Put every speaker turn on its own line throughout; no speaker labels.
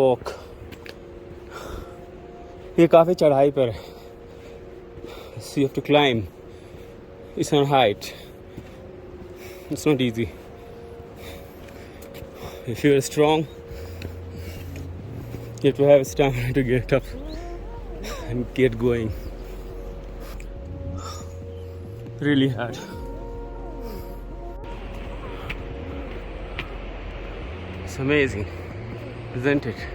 Walk, ये काफ़ी चढ़ाई पर है. So you have to climb. It's on height. It's not easy. If you are strong, you have to have stamina to get up and get going. Really hard. It's amazing, isn't it?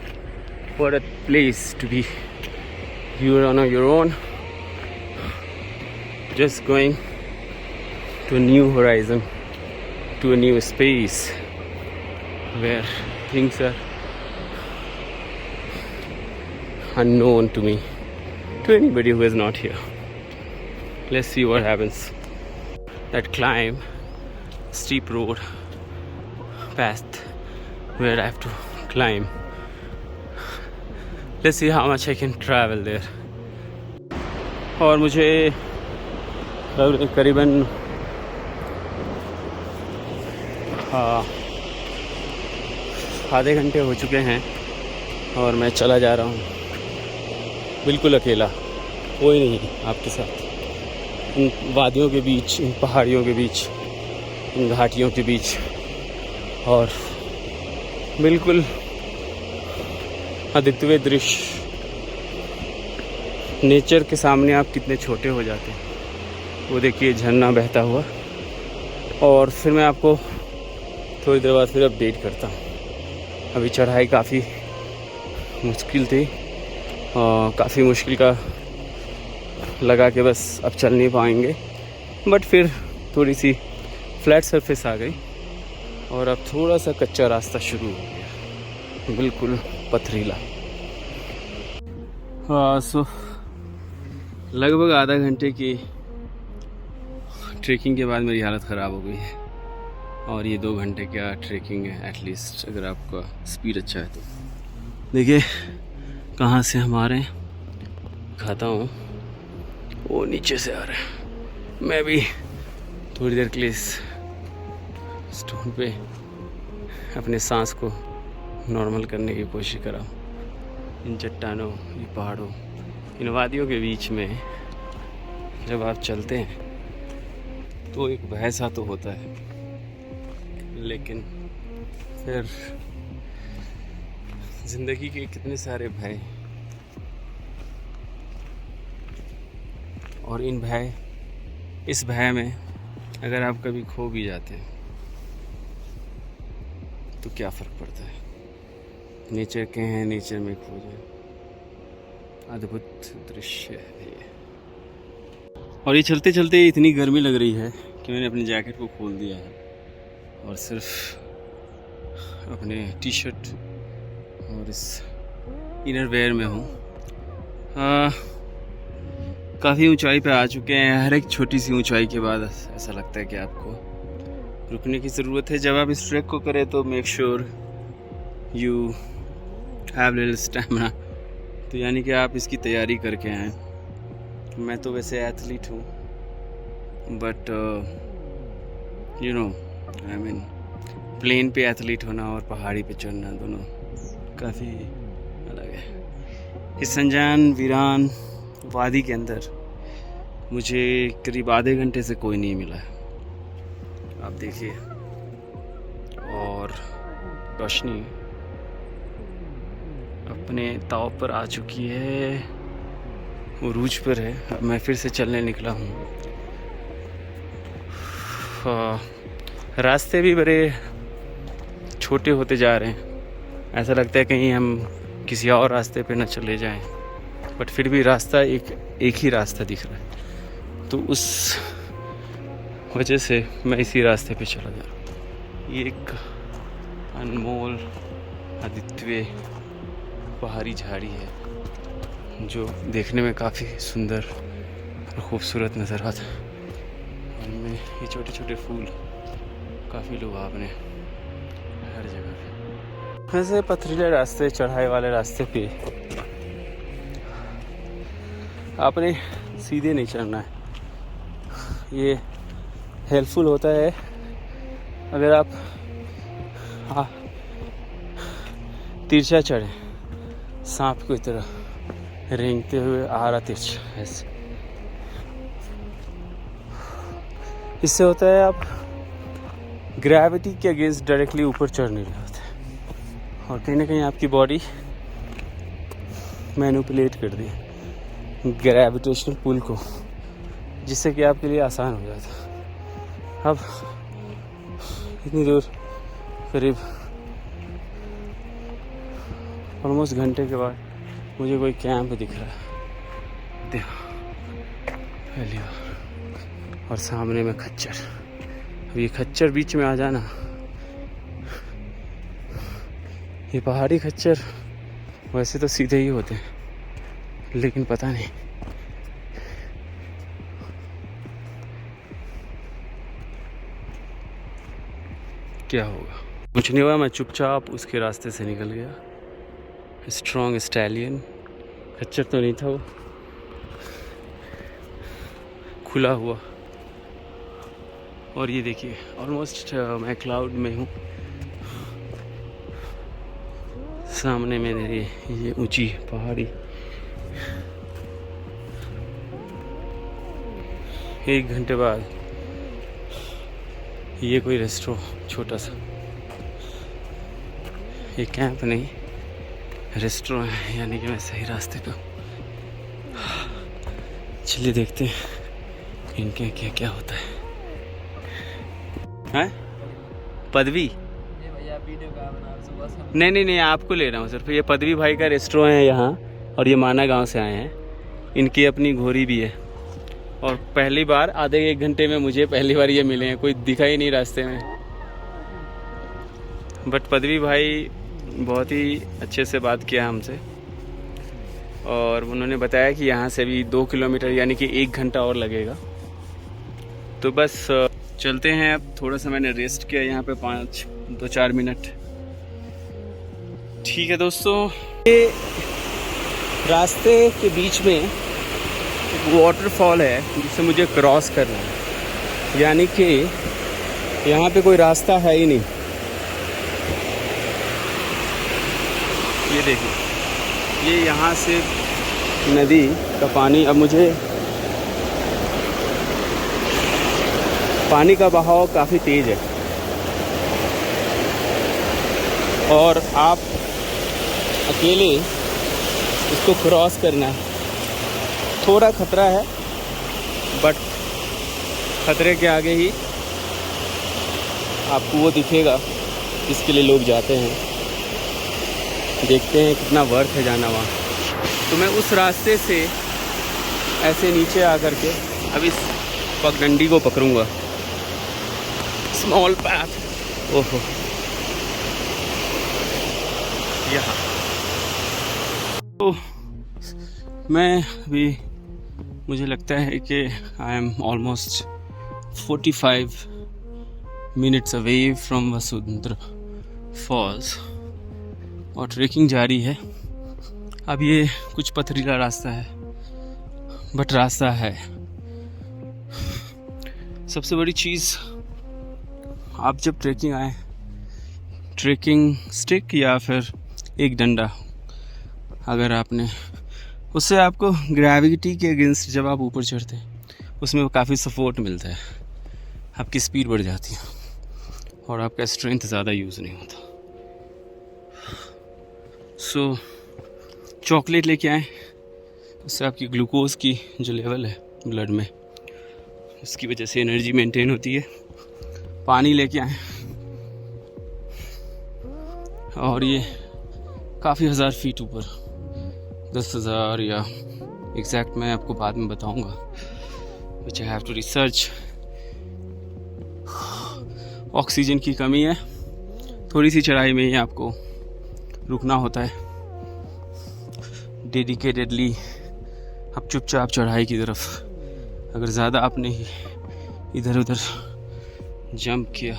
What a place to be. You are on your own, just going to a new horizon, to a new space where things are unknown to me, to anybody who is not here. Let's see what happens. That climb, steep road, path where I have to climb. Let's see how much I can travel there. और मुझे करीबन आधे घंटे हो चुके हैं और मैं चला जा रहा हूँ बिल्कुल अकेला, कोई नहीं आपके साथ, इन वादियों के बीच, इन पहाड़ियों के बीच, इन घाटियों के बीच, और बिल्कुल अद्वितीय दृश्य. नेचर के सामने आप कितने छोटे हो जाते हैं. वो देखिए झरना बहता हुआ. और फिर मैं आपको थोड़ी देर बाद फिर अपडेट करता हूँ. अभी चढ़ाई काफ़ी मुश्किल थी, काफ़ी मुश्किल का लगा कि बस अब चल नहीं पाएंगे, बट फिर थोड़ी सी फ्लैट सरफेस आ गई और अब थोड़ा सा कच्चा रास्ता शुरू हो गया, बिल्कुल पथरीला. सो लगभग आधा घंटे की ट्रैकिंग के बाद मेरी हालत ख़राब हो गई है, और ये 2 घंटे का ट्रैकिंग है एटलीस्ट, अगर आपका स्पीड अच्छा है तो. देखिए कहाँ से हम आ रहे हैं, खाता हूँ, वो नीचे से आ रहा है. मैं भी थोड़ी देर के लिए स्टोन पे अपने सांस को नॉर्मल करने की कोशिश कर रहा हूँ. इन चट्टानों, ये पहाड़ों, इन वादियों के बीच में जब आप चलते हैं तो एक भय सा तो होता है, लेकिन फिर ज़िंदगी के कितने सारे भय, और इस भय में अगर आप कभी खो भी जाते हैं तो क्या फ़र्क पड़ता है. नेचर के हैं, नेचर में खो जाए. अद्भुत दृश्य है ये. और ये चलते चलते इतनी गर्मी लग रही है कि मैंने अपनी जैकेट को खोल दिया है और सिर्फ अपने टी शर्ट और इस इनर वेयर में हूँ. काफ़ी ऊंचाई पे आ चुके हैं. हर एक छोटी सी ऊंचाई के बाद ऐसा लगता है कि आपको रुकने की ज़रूरत है. जब आप इस ट्रैक को करें तो make sure you have little stamina. तो यानी कि आप इसकी तैयारी करके आएँ. मैं तो वैसे एथलीट हूँ, but you know I mean plain पे एथलीट होना और पहाड़ी पे चढ़ना दोनों काफ़ी अलग है. इस अनजान वीरान वादी के अंदर मुझे करीब आधे घंटे से कोई नहीं मिला है, आप देखिए. और रोशनी अपने ताव पर आ चुकी है, उरूज पर है. अब मैं फिर से चलने निकला हूँ. रास्ते भी बड़े छोटे होते जा रहे हैं. ऐसा लगता है कहीं हम किसी और रास्ते पे न चले जाएं, बट फिर भी रास्ता एक ही रास्ता दिख रहा है. तो उस वजह से मैं इसी रास्ते पे चला जा रहा हूँ. ये एक अनमोल अद्वितीय पहाड़ी झाड़ी है जो देखने में काफ़ी सुंदर और खूबसूरत नज़र आता है. उनमें ये छोटे छोटे फूल काफ़ी लुभावने हर जगह पे. ऐसे पथरीले रास्ते, चढ़ाई वाले रास्ते पे आपने सीधे नहीं चढ़ना है. ये हेल्पफुल होता है अगर आप तिरछा चढ़ें. सांप की तरह रेंगते हुए आ रहा तिरछ ऐसे। इससे होता है आप ग्रेविटी के अगेंस्ट डायरेक्टली ऊपर चढ़ नहीं रहे होते और कहीं ना कहीं आपकी बॉडी मैनिपुलेट कर दी ग्रेविटेशनल पुल को, जिससे कि आपके लिए आसान हो जाता। अब इतनी दूर करीब ऑलमोस्ट घंटे के बाद मुझे कोई कैंप दिख रहा है, देखो पहली बार, और सामने में खच्चर। अब ये खच्चर बीच में आ जाना, ये पहाड़ी खच्चर वैसे तो सीधे ही होते हैं, लेकिन पता नहीं क्या होगा। कुछ नहीं हुआ, मैं चुपचाप उसके रास्ते से निकल गया। स्ट्रॉन्ग स्टैलियन, खच्चर तो नहीं था वो, खुला हुआ। और ये देखिए ऑलमोस्ट मैं क्लाउड में हूँ, सामने में मेरी ये ऊंची पहाड़ी। 1 घंटे बाद ये कोई रेस्टोरेंट छोटा सा, ये कैंप नहीं रेस्टोरेंट है, यानी कि मैं सही रास्ते पे हूँ। चलिए देखते हैं इनके क्या क्या होता है। हैं पदवी? नहीं, आपको ले रहा हूँ सिर्फ। ये पदवी भाई का रेस्टोरेंट है यहाँ, और ये माना गांव से आए हैं। इनकी अपनी घोड़ी भी है, और पहली बार आधे 1 घंटे में मुझे पहली बार ये मिले हैं, कोई दिखा ही नहीं रास्ते में। बट पदवी भाई बहुत ही अच्छे से बात किया हमसे, और उन्होंने बताया कि यहाँ से भी 2 किलोमीटर यानी कि 1 घंटा और लगेगा। तो बस चलते हैं। अब थोड़ा सा मैंने रेस्ट किया यहाँ पे 2-4 मिनट। ठीक है दोस्तों, ये रास्ते के बीच में एक वाटरफॉल है जिसे मुझे क्रॉस करना है, यानी कि यहाँ पे कोई रास्ता है ही नहीं। ये देखिए, ये यहाँ से नदी का पानी, अब मुझे पानी का बहाव काफ़ी तेज़ है, और आप अकेले इसको क्रॉस करना है। थोड़ा खतरा है, बट खतरे के आगे ही आपको वो दिखेगा जिसके लिए लोग जाते हैं। देखते हैं कितना वर्थ है जाना वहाँ। तो मैं उस रास्ते से ऐसे नीचे आकर के अब इस पगडंडी को पकड़ूंगा, स्मॉल पैथ। ओहो, यहाँ तो मैं अभी, मुझे लगता है कि I am almost 45 minutes away from Vasundhara falls, और ट्रेकिंग जारी है। अब ये कुछ पथरीला रास्ता है, बट रास्ता है। सबसे बड़ी चीज़, आप जब ट्रेकिंग आए, ट्रेकिंग स्टिक या फिर एक डंडा, अगर आपने, उससे आपको ग्रेविटी के अगेंस्ट जब आप ऊपर चढ़ते हैं उसमें काफ़ी सपोर्ट मिलता है, आपकी स्पीड बढ़ जाती है और आपका स्ट्रेंथ ज़्यादा यूज़ नहीं होता। सो चॉकलेट लेके आए, उससे आपकी ग्लूकोज की जो लेवल है ब्लड में, उसकी वजह से एनर्जी मेंटेन होती है। पानी लेके आए, और ये काफ़ी 1000 फीट ऊपर, 10,000 या एग्जैक्ट मैं आपको बाद में बताऊंगा, which I have to research. Oxygen की कमी है, थोड़ी सी चढ़ाई में ही आपको रुकना होता है। डेडिकेटेडली आप चुपचाप चढ़ाई की तरफ, अगर ज़्यादा आपने इधर उधर जंप किया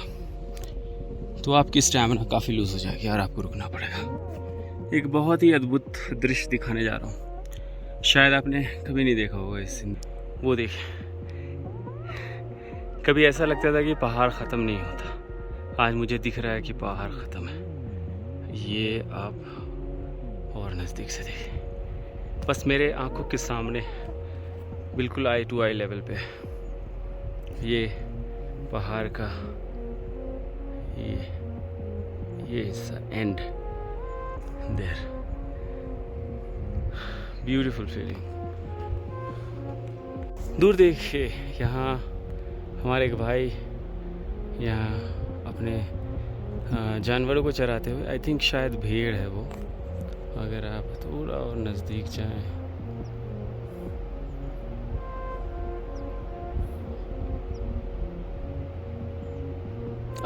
तो आपकी स्टैमिना काफ़ी लूज़ हो जाएगी और आपको रुकना पड़ेगा। एक बहुत ही अद्भुत दृश्य दिखाने जा रहा हूँ, शायद आपने कभी नहीं देखा होगा इस दिन। वो देखें, कभी ऐसा लगता था कि पहाड़ ख़त्म नहीं होता, आज मुझे दिख रहा है कि पहाड़ ख़त्म है। ये आप और नज़दीक से देखिए, बस मेरे आंखों के सामने बिल्कुल आई टू आई लेवल पे ये पहाड़ का ये हिस्सा एंड देयर, ब्यूटीफुल फीलिंग। दूर देखिए, यहाँ हमारे एक भाई यहाँ अपने जानवरों को चराते हुए, आई थिंक शायद भेड़ है वो। अगर आप थोड़ा और नज़दीक जाएं,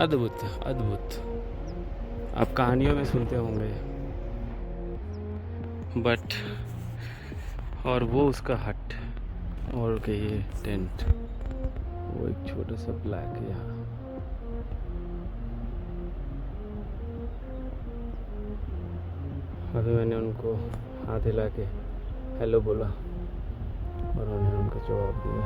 अद्भुत अद्भुत, आप कहानियों में सुनते होंगे, बट और वो उसका हट और के ये टेंट, वो एक छोटा सा ब्लैक है यहाँ। अभी मैंने उनको हाथ हिला के हेलो बोला और उन्होंने उनका जवाब दिया।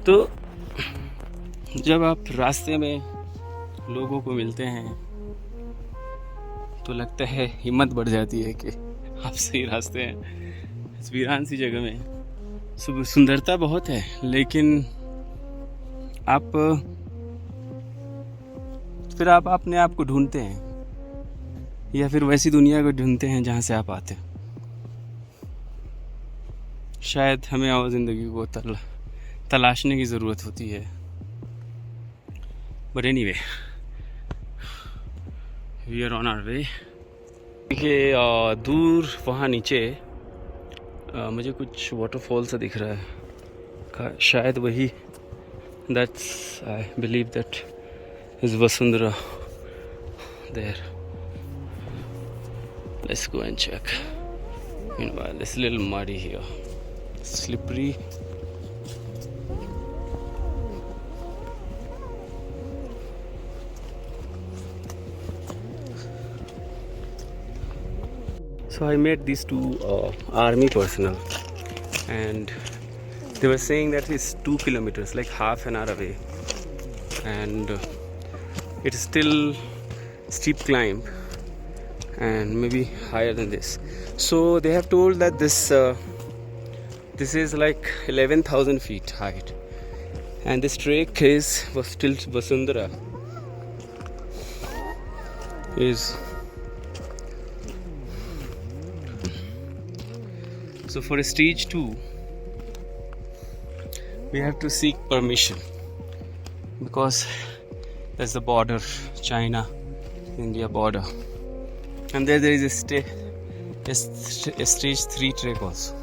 तो जब आप रास्ते में लोगों को मिलते हैं तो लगता है, हिम्मत बढ़ जाती है कि आप सही रास्ते हैं। इस वीरान सी जगह में सुंदरता बहुत है, लेकिन आप फिर आप अपने आप को ढूंढते हैं या फिर वैसी दुनिया को ढूंढते हैं जहाँ से आप आते हैं। शायद हमें और ज़िंदगी को तलाशने की ज़रूरत होती है। But anyway, we are on our way. देखिए दूर वहाँ नीचे मुझे कुछ वाटरफॉल सा दिख रहा है, शायद वही, that's I believe that is Vasundhara there. Let's go and check. Meanwhile, it's a little muddy here, slippery. So I met these two army personnel, and they were saying that it's 2 kilometers, like half an hour away, and it's still steep climb and maybe higher than this. So they have told that this is like 11,000 feet height, and this trek was still Vasundhara is. So for stage 2, we have to seek permission because there's the border, China-India border, and there is a stage 3 trek also.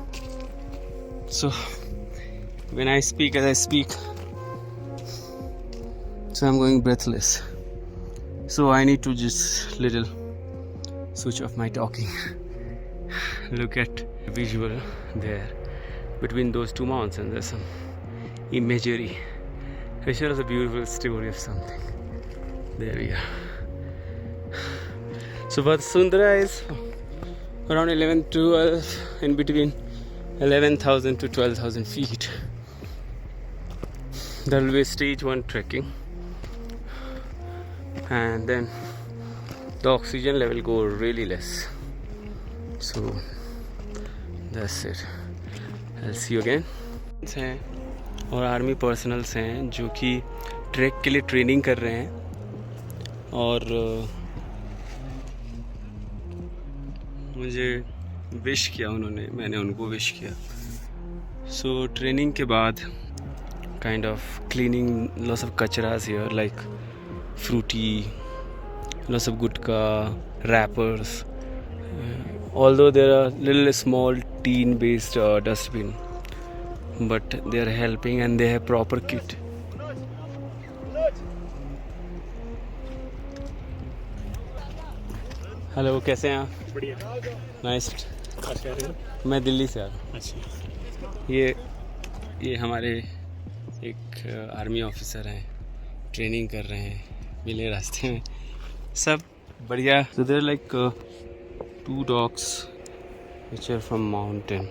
So when I speak, as I speak, so I'm going breathless. So I need to just little switch off my talking. Look at the visual there between those two mountains. There's some imagery. It shows a beautiful story of something. There we are. So Vasundhara is around 12 in between 11,000 to 12,000 feet. There will be stage 1 trekking, and then the oxygen level go really less. So that's it. I'll see you again. हैं और army personnels हैं जो कि track के लिए training कर रहे हैं, और मुझे विश किया उन्होंने, मैंने उनको विश किया। सो ट्रेनिंग के बाद kind of cleaning lots of कचरास here, like Frooti, lots of gutka, wrappers. Although there are little small tin based dustbin, but they are helping and they have proper kit. Hello, कैसे हैं आप?
बढ़िया।
नाइस। मैं दिल्ली से आ रहा हूँ।
अच्छा।
ये हमारे एक आर्मी ऑफिसर हैं, ट्रेनिंग कर रहे हैं, मिले रास्ते में, सब बढ़िया। So they're like 2 dogs which are from mountain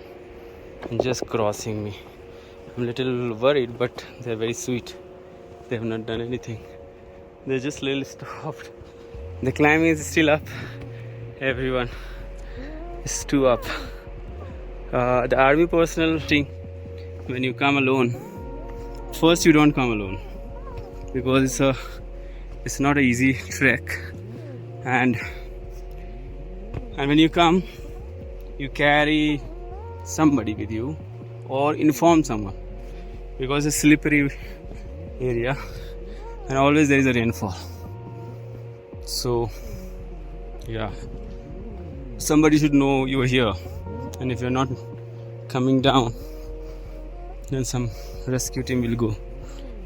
and just crossing me. I'm a little worried, but they're very sweet. They have not done anything. They're just a little stopped. The climb is still up. Everyone is too up. The army personnel thing, when you come alone, first you don't come alone because it's not an easy trek, and when you come, you carry somebody with you or inform someone, because it's a slippery area and always there is a rainfall. So yeah, somebody should know you are here, and if you're not coming down, then some rescue team will go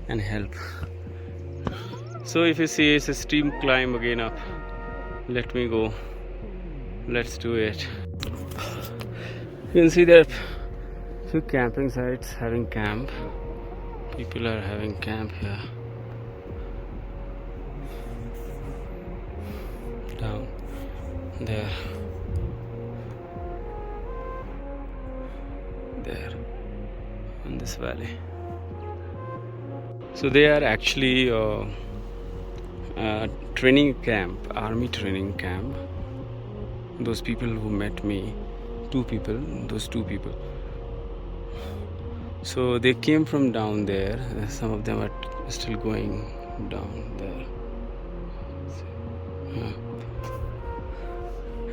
and help. So if you see it's a steep climb again up, let me go, let's do it. You can see there are few camping sites having camp. People are having camp here. Down there. There. In this valley. So they are actually training camp, army training camp. Those people who met me, those two people. So they came from down there. Some of them are still going down there.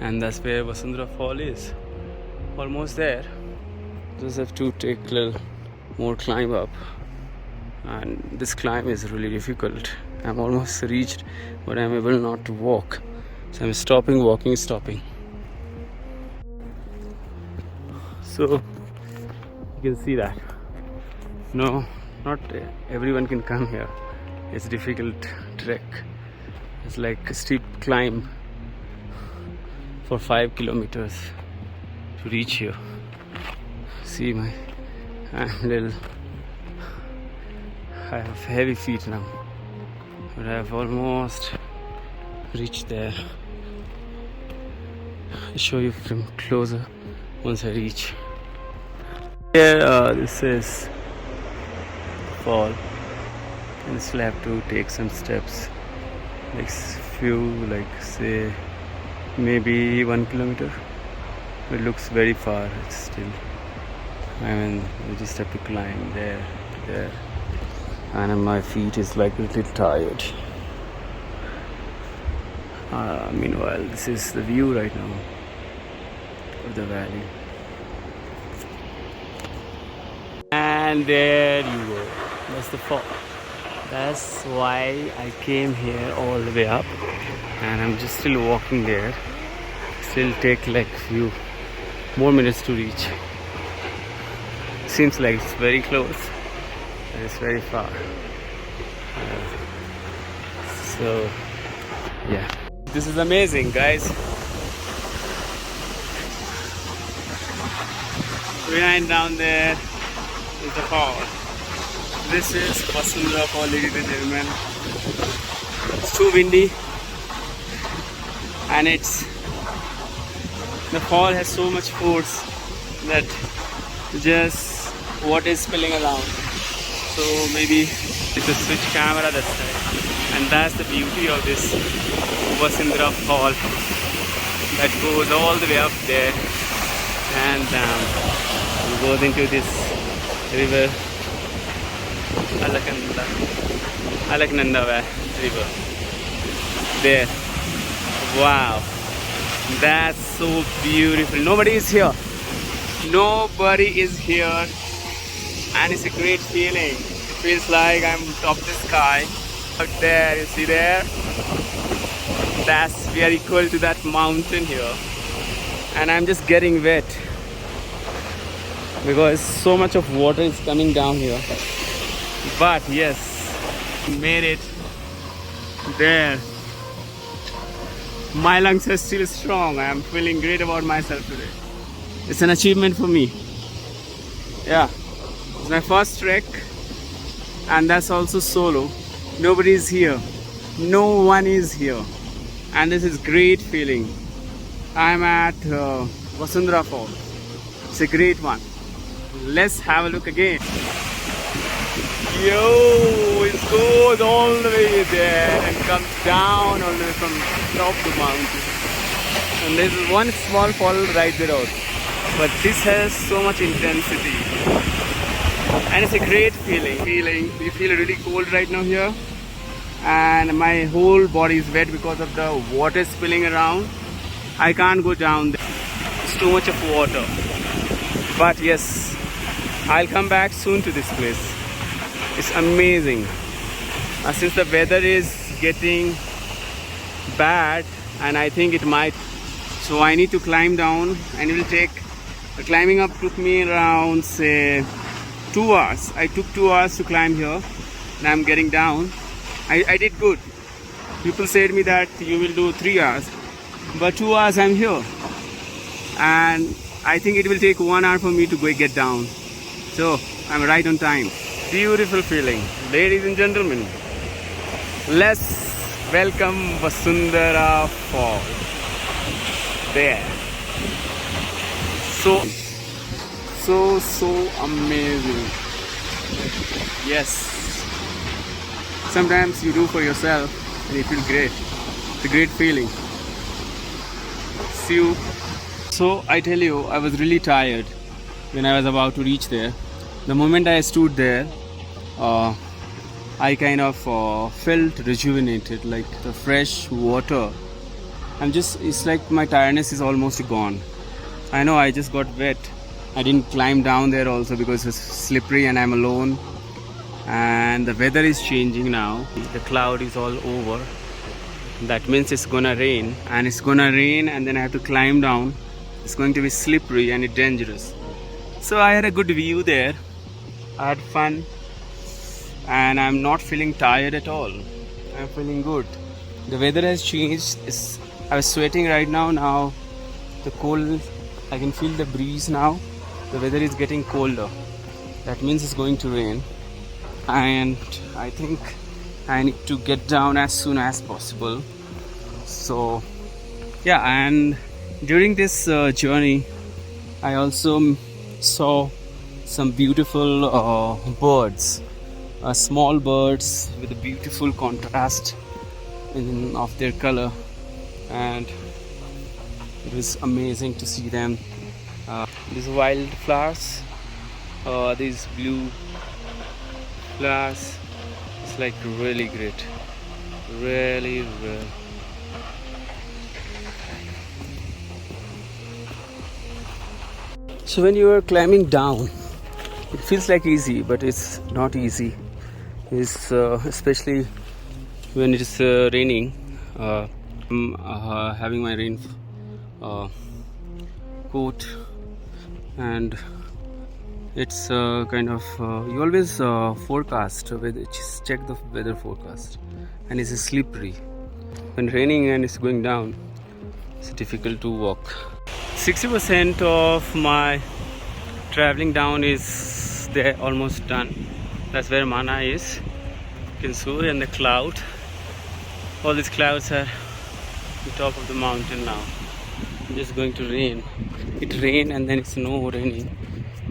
And that's where Vasundhara Fall is. Almost there. Just have to take a little more climb up. And this climb is really difficult. I'm almost reached, but I'm able not to walk. So I'm stopping, walking, stopping. So you can see that. No, not everyone can come here. It's a difficult trek. It's like a steep climb for 5 kilometers to reach here. See I have heavy feet now, but I have almost reached there. I'll show you from closer once I reach. Here, this is fall, and still have to take some steps, like few, like say maybe 1 kilometer. It looks very far. It's still, I mean, you just have to climb there, and my feet is like a little tired. Meanwhile, this is the view right now of the valley. And there you go. That's the fall. That's why I came here all the way up, and I'm just still walking there. Still take like few more minutes to reach. Seems like it's very close, but it's very far. So yeah, this is amazing, guys. Behind down there is the fall. This is Vasundhara Fall, ladies and gentlemen. It's too windy, and the fall has so much force that just water is spilling around. So maybe it's a switch camera this time, and that's the beauty of this Vasundhara Fall that goes all the way up there and down. It goes into this river, Alaknanda river. There. Wow. That's so beautiful. Nobody is here. Nobody is here. And it's a great feeling. It feels like I'm top of the sky. Out there, you see there? We are equal to that mountain here. And I'm just getting wet, because so much of water is coming down here. But yes, made it there. My lungs are still strong. I am feeling great about myself today. It's an achievement for me. Yeah, it's my first trek, and that's also solo. Nobody is here. No one is here, and this is great feeling. I'm at Vasundhara Fall. It's a great one. let's have a look again. Yo, it goes all the way there and comes down all the way from top of the mountain. And there's one small fall right there also. But this has so much intensity. And it's a great feeling. You feel really cold right now here. And my whole body is wet because of the water spilling around. I can't go down there. It's too much of water. But yes, I'll come back soon to this place. It's amazing. Since the weather is getting bad, and I think it might, so I need to climb down, and it will take, the climbing up took me around say 2 hours. I took 2 hours to climb here, and I'm getting down. I did good. People said me that you will do 3 hours, but 2 hours I'm here, and I think it will take 1 hour for me to go get down. So I'm right on time. Beautiful feeling. Ladies and gentlemen, let's welcome Vasundhara Fall. There. So amazing. Yes. Sometimes you do for yourself and you feel great. It's a great feeling. See you. So I tell you, I was really tired when I was about to reach there. The moment I stood there, I kind of felt rejuvenated, like the fresh water. It's like my tiredness is almost gone. I know I just got wet. I didn't climb down there also because it's slippery and I'm alone. And the weather is changing now. The cloud is all over. That means it's gonna rain. And it's gonna rain and then I have to climb down. It's going to be slippery and it's dangerous. So I had a good view there. I had fun. And I'm not feeling tired at all. I'm feeling good. The weather has changed. I was sweating right now. Now the cold, I can feel the breeze now. The weather is getting colder. That means it's going to rain. And I think I need to get down as soon as possible. So yeah, and during this journey, I also saw some beautiful birds. Small birds with a beautiful contrast of their color, and it was amazing to see them. These wildflowers, these blue flowers, it's like really great, really. So when you are climbing down, it feels like easy, but it's not easy. It's especially when it is raining. I'm having my rain coat, and it's kind of you always forecast just check the weather forecast, and it's slippery. When raining and it's going down, it's difficult to walk. 60% of my traveling down is there, almost done. That's where Mana is. You can see, and the cloud. All these clouds are on top of the mountain now. It's just going to rain. It rained and then it's no raining.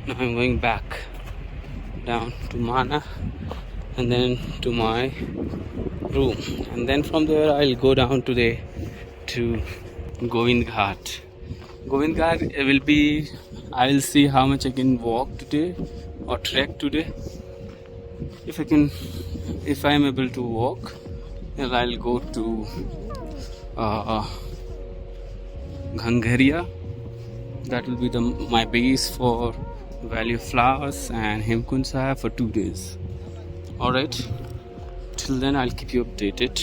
Now I'm going back down to Mana and then to my room. And then from there I'll go down to Govind Ghat. Govind Ghat will be, I will see how much I can walk today or trek today. If I am able to walk, then I'll go to Ghangaria. That will be my base for Valley of Flowers and Hemkund Sahib for 2 days. Alright, till then I'll keep you updated.